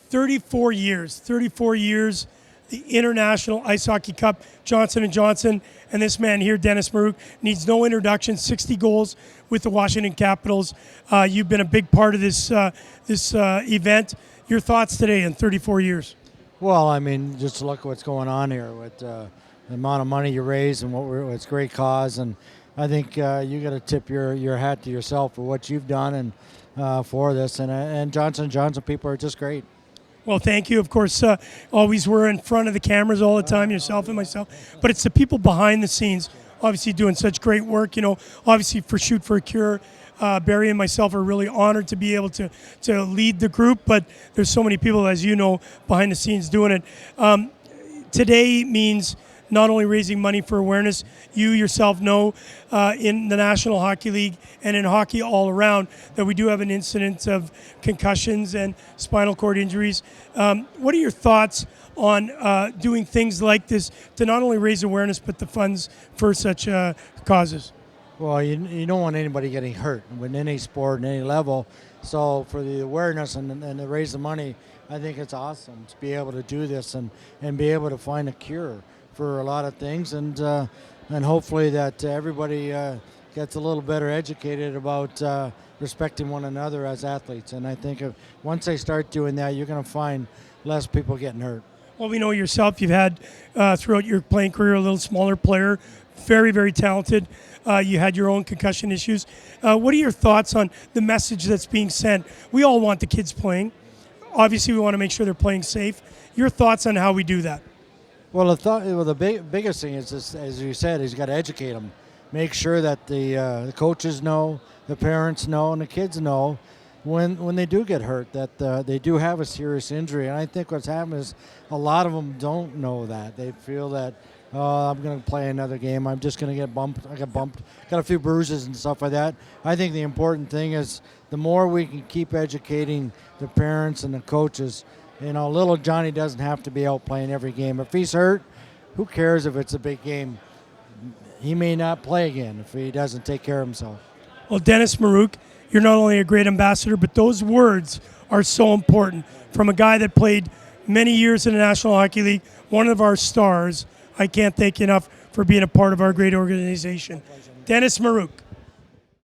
34 years, the International Ice Hockey Cup, Johnson & Johnson, and this man here, Denis Maruk, needs no introduction, 60 goals with the Washington Capitals. You've been a big part of this event. Your thoughts today in 34 years? Well, I mean, just look at what's going on here with the amount of money you raise and it's a great cause. And I think you got to tip your hat to yourself for what you've done and for this. And Johnson & Johnson people are just great. Well, thank you. Of course, always we're in front of the cameras all the time, yourself and myself. But it's the people behind the scenes, obviously doing such great work. You know, obviously for Shoot for a Cure, Barry and myself are really honored to be able to lead the group. But there's so many people, as you know, behind the scenes doing it. Today means not only raising money for awareness, you yourself know in the National Hockey League and in hockey all around that we do have an incidence of concussions and spinal cord injuries. What are your thoughts on doing things like this to not only raise awareness but the funds for such causes? Well, you don't want anybody getting hurt in any sport, in any level. So for the awareness and to raise the money, I think it's awesome to be able to do this and be able to find a cure for a lot of things, and hopefully that everybody gets a little better educated about respecting one another as athletes. And I think once they start doing that, you're going to find less people getting hurt. Well, we know yourself, you've had throughout your playing career a little smaller player, very, very talented. You had your own concussion issues. What are your thoughts on the message that's being sent? We all want the kids playing. Obviously, we want to make sure they're playing safe. Your thoughts on how we do that? Well, the biggest thing is, just, as you said, is you got to educate them. Make sure that the coaches know, the parents know, and the kids know when they do get hurt that they do have a serious injury. And I think what's happened is a lot of them don't know that. They feel that, oh, I'm going to play another game. I'm just going to get bumped. I got bumped. Got a few bruises and stuff like that. I think the important thing is the more we can keep educating the parents and the coaches. You know, little Johnny doesn't have to be out playing every game. If he's hurt, who cares if it's a big game? He may not play again if he doesn't take care of himself. Well, Denis Maruk, you're not only a great ambassador, but those words are so important. From a guy that played many years in the National Hockey League, one of our stars, I can't thank you enough for being a part of our great organization. Denis Maruk.